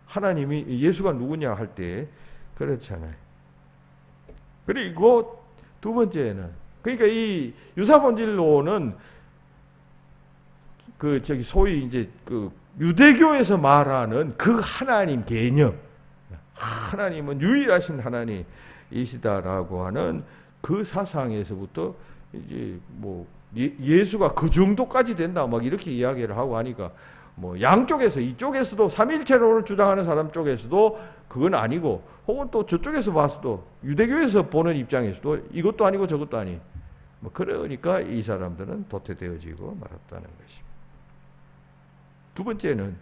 하나님이 예수가 누구냐 할 때 그렇잖아요. 그리고 두 번째는, 그러니까 이 유사본질론은 소위 이제 그 유대교에서 말하는 그 하나님 개념, 하나님은 유일하신 하나님이시다라고 하는 그 사상에서부터 이제 뭐 예수가 그 정도까지 된다 막 이렇게 이야기를 하고 하니까, 뭐 양쪽에서, 이쪽에서도 삼위일체론을 주장하는 사람 쪽에서도 그건 아니고, 혹은 또 저쪽에서 봤어도, 유대교에서 보는 입장에서도 이것도 아니고 저것도 아니. 뭐 그러니까 이 사람들은 도태되어지고 말았다는 것입니다. 두 번째는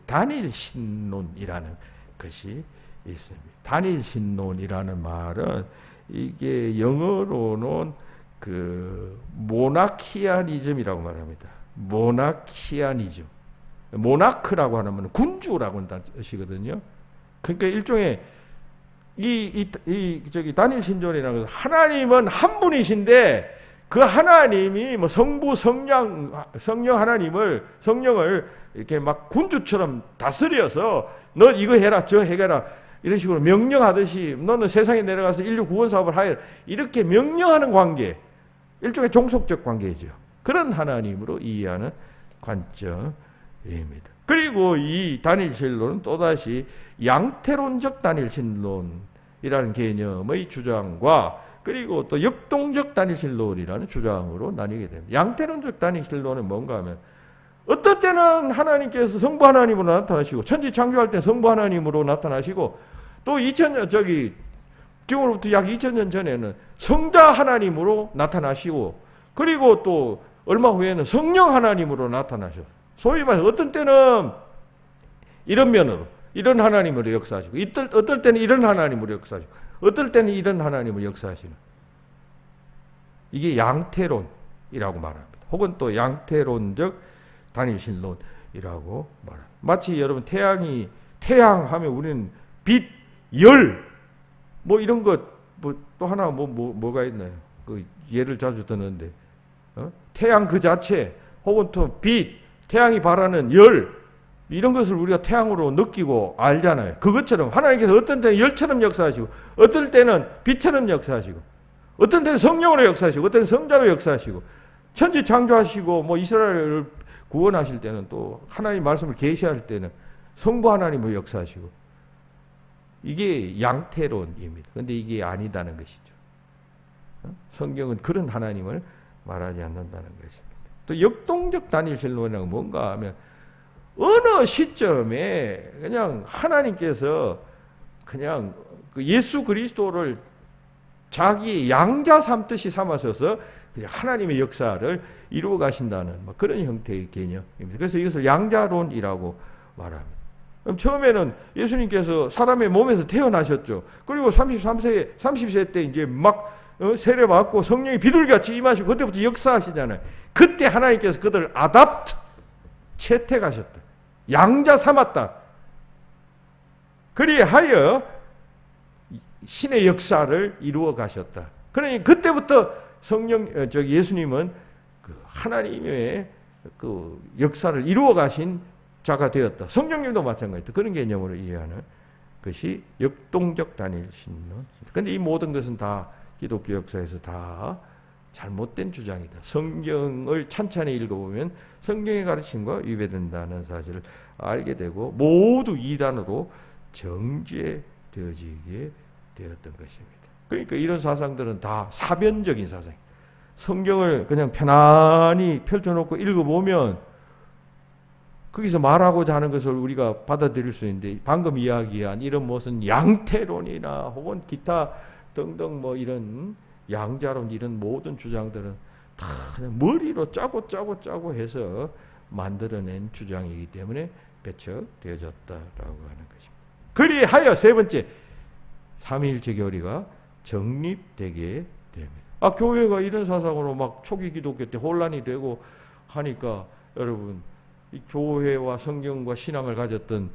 단일신론이라는 것이 있습니다. 단일신론이라는 말은 이게 영어로는 그 모나키아니즘이라고 말합니다. 모나키아니즘. 모나크라고 하면 군주라고 하는 뜻이거든요. 그러니까 일종의 단일 신존이라는 것은 하나님은 한 분이신데, 그 하나님이 뭐 성부, 성령 성령을 이렇게 막 군주처럼 다스려서 너 이거 해라, 저 해라, 이런 식으로 명령하듯이 너는 세상에 내려가서 인류 구원 사업을 하여, 이렇게 명령하는 관계, 일종의 종속적 관계죠. 그런 하나님으로 이해하는 관점입니다. 그리고 이 단일신론은 또다시 양태론적 단일신론이라는 개념의 주장과, 그리고 또 역동적 단일신론이라는 주장으로 나뉘게 됩니다. 양태론적 단일신론은 뭔가 하면, 어떨 때는 하나님께서 성부 하나님으로 나타나시고, 천지 창조할 때 성부 하나님으로 나타나시고, 또 2000년, 지금으로부터 약 2000년 전에는 성자 하나님으로 나타나시고, 그리고 또 얼마 후에는 성령 하나님으로 나타나셔. 소위 말해서 어떤 때는 이런 면으로, 이런 하나님으로 역사하시고, 어떨 때는 이런 하나님으로 역사하시고, 어떨 때는 이런 하나님으로 역사하시는, 이게 양태론이라고 말합니다. 혹은 또 양태론적 단일신론이라고 말합니다. 마치 여러분 태양 하면 우리는 빛, 열, 뭐 이런 것, 뭐 또 하나 뭐가 있나요? 그 예를 자주 드는데, 태양 그 자체, 혹은 또 빛, 태양이 발하는 열, 이런 것을 우리가 태양으로 느끼고 알잖아요. 그것처럼 하나님께서 어떤 때는 열처럼 역사하시고, 어떨 때는 빛처럼 역사하시고, 어떤 때는 성령으로 역사하시고, 어떤 때는 성자로 역사하시고, 천지 창조하시고, 뭐 이스라엘을 구원하실 때는, 또 하나님 말씀을 계시할 때는 성부 하나님으로 역사하시고, 이게 양태론입니다. 그런데 이게 아니다는 것이죠. 성경은 그런 하나님을 말하지 않는다는 것입니다. 또 역동적 단일신론이란 뭔가 하면, 어느 시점에 그냥 하나님께서 그냥 그 예수 그리스도를 자기 양자 삼듯이 삼아서서 하나님의 역사를 이루어 가신다는 그런 형태의 개념입니다. 그래서 이것을 양자론이라고 말합니다. 그럼 처음에는 예수님께서 사람의 몸에서 태어나셨죠. 그리고 30세 때 이제 막 세례 받고 성령이 비둘기같이 임하시고, 그때부터 역사하시잖아요. 그때 하나님께서 그들을 채택하셨다. 양자 삼았다. 그리하여 신의 역사를 이루어 가셨다. 그러니 그때부터 예수님은 그 하나님의 그 역사를 이루어 가신 자가 되었다. 성령님도 마찬가지다. 그런 개념으로 이해하는 것이 역동적 단일 신론. 그런데 이 모든 것은 다 기독교 역사에서 다 잘못된 주장이다. 성경을 찬찬히 읽어보면 성경의 가르침과 위배된다는 사실을 알게 되고 모두 이단으로 정죄되어지게 되었던 것입니다. 그러니까 이런 사상들은 다 사변적인 사상. 성경을 그냥 편안히 펼쳐놓고 읽어보면 거기서 말하고자 하는 것을 우리가 받아들일 수 있는데, 방금 이야기한 이런 무슨 양태론이나 혹은 기타 등등 뭐 이런 양자론, 이런 모든 주장들은 다 그냥 머리로 짜고 해서 만들어낸 주장이기 때문에 배척되어졌다라고 하는 것입니다. 그리하여 세 번째, 삼위일체 교리가 정립되게 됩니다. 교회가 이런 사상으로 막 초기 기독교 때 혼란이 되고 하니까 여러분, 이 교회와 성경과 신앙을 가졌던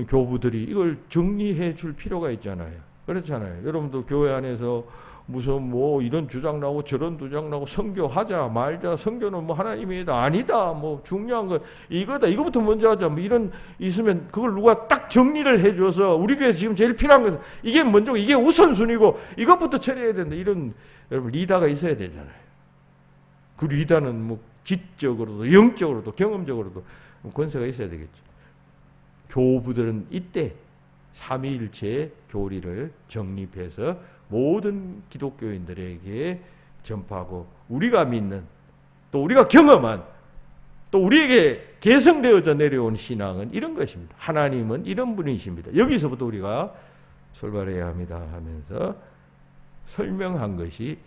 교부들이 이걸 정리해 줄 필요가 있잖아요. 그렇잖아요. 여러분도 교회 안에서 무슨 뭐 이런 주장 나오고 저런 주장 나오고 성교하자 말자, 성교는 뭐 하나님의 다 아니다, 뭐 중요한 건 이거다, 이거부터 먼저 하자, 뭐 이런 있으면 그걸 누가 딱 정리를 해줘서 우리 교회에서 지금 제일 필요한 것은 이게 먼저, 이게 우선순위고 이것부터 처리해야 된다, 이런 여러분 리더가 있어야 되잖아요. 그 리더는 뭐 지적으로도 영적으로도 경험적으로도 권세가 있어야 되겠죠. 교부들은 이때 삼위일체 교리를 정립해서 모든 기독교인들에게 전파하고, 우리가 믿는, 또 우리가 경험한, 또 우리에게 계승되어져 내려온 신앙은 이런 것입니다. 하나님은 이런 분이십니다. 여기서부터 우리가 출발해야 합니다 하면서 설명한 것이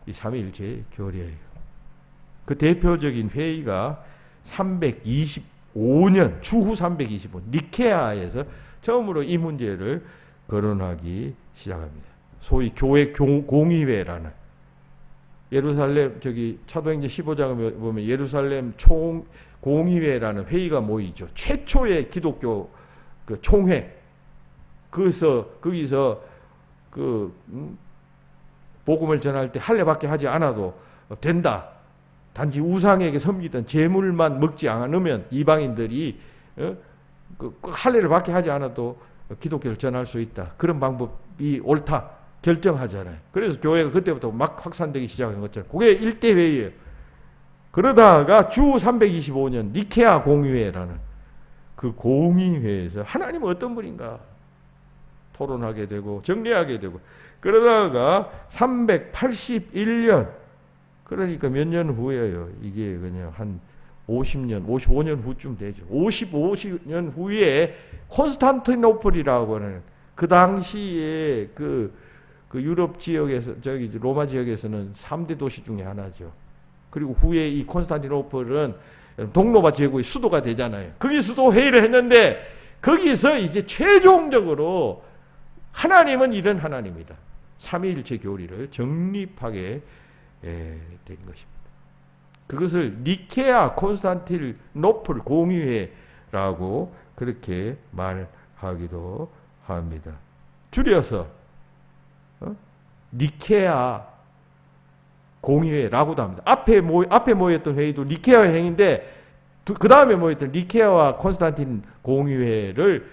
이 삼위일체 교리예요. 그 대표적인 회의가 325년, 추후 325년 니케아에서 처음으로 이 문제를 거론하기 시작합니다. 소위 교회 공의회라는, 예루살렘 사도행전 15장을 보면 예루살렘 공의회라는 회의가 모이죠. 최초의 기독교 그 총회. 거기서 복음을 전할 때 할례밖에 하지 않아도 된다. 단지 우상에게 섬기던 제물만 먹지 않으면 이방인들이 할례를 받게 하지 않아도 기독교를 전할 수 있다. 그런 방법이 옳다 결정하잖아요. 그래서 교회가 그때부터 막 확산되기 시작한 것처럼 그게 일대 회의예요. 그러다가 주 325년 니케아 공의회라는 그 공의회에서 하나님은 어떤 분인가 토론하게 되고 정리하게 되고, 그러다가 381년, 그러니까 몇 년 후에요. 이게 그냥 한 50년, 55년 후쯤 되죠. 55년 후에 콘스탄티노플이라고 하는, 그 당시에 그 유럽 지역에서, 로마 지역에서는 3대 도시 중에 하나죠. 그리고 후에 이 콘스탄티노플은 동로마 제국의 수도가 되잖아요. 거기서도 회의를 했는데, 거기서 이제 최종적으로 하나님은 이런 하나님이다, 삼위일체 교리를 정립하게 된 것입니다. 그것을 니케아 콘스탄티노플 공의회라고 그렇게 말하기도 합니다. 줄여서 니케아 공의회라고도 합니다. 앞에 모였던 회의도 니케아 회의인데, 그 다음에 모였던 니케아와 콘스탄틴 공의회를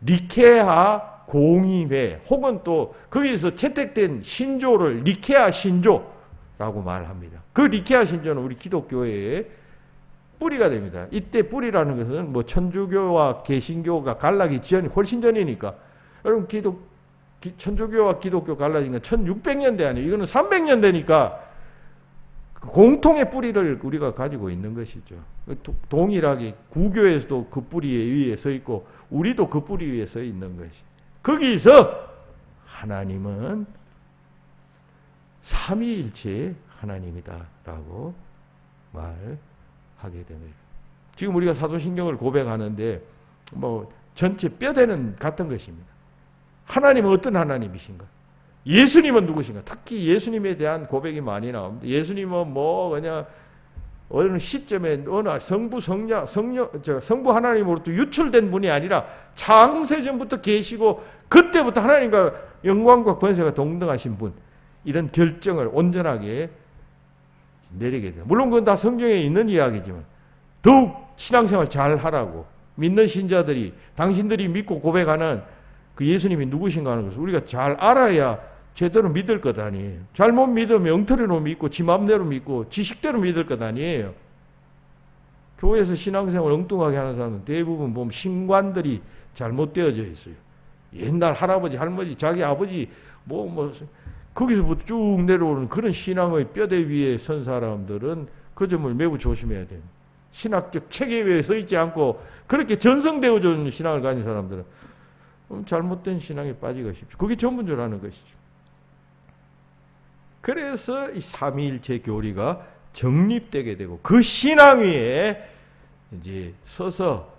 니케아 공의회, 혹은 또 거기서 채택된 신조를 니케아 신조라고 말합니다. 그 니케아 신조는 우리 기독교의 뿌리가 됩니다. 이때 뿌리라는 것은 뭐 천주교와 개신교가 갈라기 훨씬 전이니까, 여러분 천주교와 기독교 갈라진 건 1600년대 아니에요. 이거는 300년대니까 공통의 뿌리를 우리가 가지고 있는 것이죠. 동일하게 구교에서도 그 뿌리 위에 서 있고 우리도 그 뿌리 위에 서 있는 것이, 거기서 하나님은 삼위일체 하나님이다라고 말하게 됩니다. 지금 우리가 사도신경을 고백하는데 뭐 전체 뼈대는 같은 것입니다. 하나님은 어떤 하나님이신가? 예수님은 누구신가? 특히 예수님에 대한 고백이 많이 나옵니다. 예수님은 뭐 그냥 어느 시점에 어느 성부 하나님으로부터 유출된 분이 아니라 창세전부터 계시고 그때부터 하나님과 영광과 권세가 동등하신 분, 이런 결정을 온전하게 내리게 돼요. 물론 그건 다 성경에 있는 이야기지만 더욱 신앙생활 잘 하라고 믿는 신자들이, 당신들이 믿고 고백하는 그 예수님이 누구신가 하는 것을 우리가 잘 알아야 제대로 믿을 것 아니에요. 잘못 믿으면 엉터리로 믿고 지 맘대로 믿고 지식대로 믿을 것 아니에요. 교회에서 신앙생활 엉뚱하게 하는 사람은 대부분 보면 신관들이 잘못되어져 있어요. 옛날 할아버지, 할머니, 자기 아버지 거기서부터 쭉 내려오는 그런 신앙의 뼈대 위에 선 사람들은 그 점을 매우 조심해야 돼요. 신학적 체계 위에 서 있지 않고 그렇게 전성되어진 신앙을 가진 사람들은 잘못된 신앙에 빠지고 싶죠. 그게 전문적으로 것이죠. 그래서 이 삼위일체 교리가 정립되게 되고 그 신앙 위에 이제 서서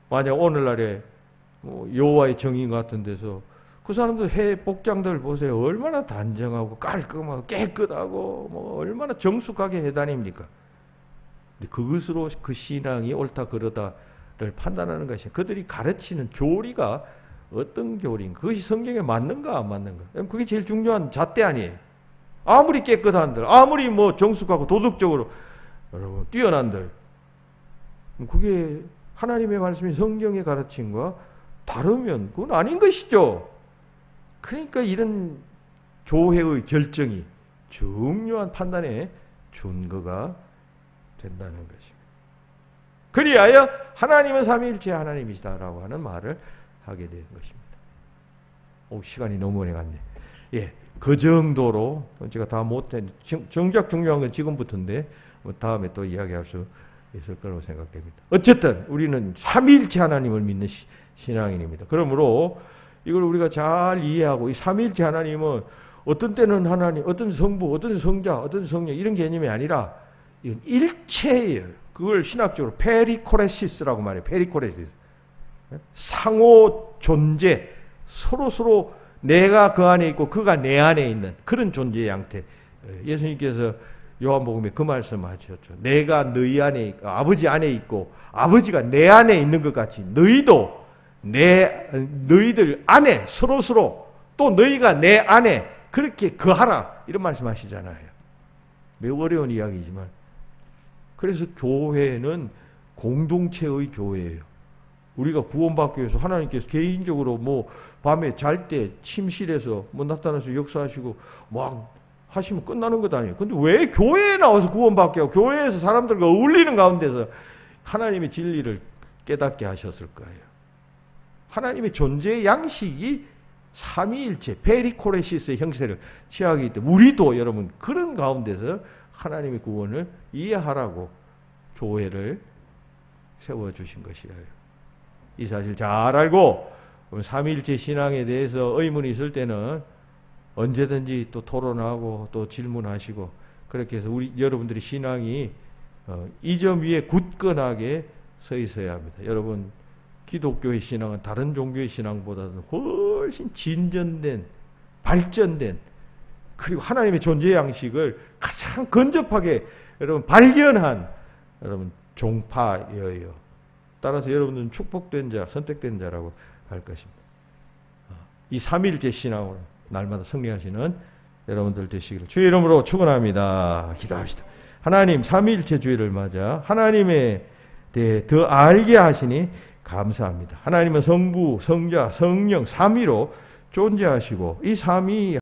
만약 오늘날에 여호와의 정인 같은 데서 그 사람들 해 복장들 보세요. 얼마나 단정하고 깔끔하고 깨끗하고 얼마나 정숙하게 해다닙니까? 근데 그것으로 그 신앙이 옳다 그러다를 판단하는 것이 그들이 가르치는 교리가 어떤 교리인가? 그것이 성경에 맞는가 안 맞는가? 그게 제일 중요한 잣대 아니에요. 아무리 깨끗한들, 아무리 정숙하고 도덕적으로 여러분 뛰어난들, 그게 하나님의 말씀이 성경의 가르침과 다르면 그건 아닌 것이죠. 그러니까 이런 교회의 결정이 중요한 판단의 준거가 된다는 것입니다. 그리하여 하나님은 삼위일체 하나님이시다라고 하는 말을 하게 된 것입니다. 시간이 너무 오래 갔네. 예, 그 정도로 제가 다 못한 정작 중요한 건 지금부터인데 다음에 또 이야기할 수 있을 거라고 생각됩니다. 어쨌든 우리는 삼위일체 하나님을 믿는 신앙인입니다. 그러므로 이걸 우리가 잘 이해하고 이 삼위일체 하나님은 어떤 때는 하나님, 어떤 성부, 어떤 성자, 어떤 성령 이런 개념이 아니라 이건 일체예요. 그걸 신학적으로 페리코레시스라고 말해요. 페리코레시스. 상호 존재, 서로 내가 그 안에 있고 그가 내 안에 있는 그런 존재의 양태. 예수님께서 요한복음에 그 말씀하셨죠. 내가 너희 안에 있고 아버지 안에 있고 아버지가 내 안에 있는 것 같이 너희도 너희들 안에 서로 또 너희가 내 안에 그렇게 거하라 이런 말씀하시잖아요. 매우 어려운 이야기지만 그래서 교회는 공동체의 교회예요. 우리가 구원받기 위해서 하나님께서 개인적으로 밤에 잘 때 침실에서 나타나서 역사하시고 하시면 끝나는 것 아니에요. 근데 왜 교회에 나와서 구원받게 하고 교회에서 사람들과 어울리는 가운데서 하나님의 진리를 깨닫게 하셨을 거예요. 하나님의 존재의 양식이 삼위일체, 페리코레시스의 형태를 취하기 때문에 우리도 여러분 그런 가운데서 하나님의 구원을 이해하라고 교회를 세워주신 것이에요. 이 사실 잘 알고 삼위일체 신앙에 대해서 의문이 있을 때는 언제든지 또 토론하고 또 질문하시고 그렇게 해서 여러분들이 신앙이 이 점 위에 굳건하게 서 있어야 합니다. 여러분 기독교의 신앙은 다른 종교의 신앙보다는 훨씬 진전된 발전된 그리고 하나님의 존재 양식을 가장 근접하게 여러분 발견한 여러분 종파예요. 따라서 여러분들은 축복된 자, 선택된 자라고 할 것입니다. 이 삼위일체 신앙으로 날마다 승리하시는 여러분들 되시기를 주의 이름으로 축원합니다. 기도합시다. 하나님 삼위일체 주의를 맞아 하나님에 대해 더 알게 하시니 감사합니다. 하나님은 성부, 성자, 성령 삼위로 존재하시고 이 삼위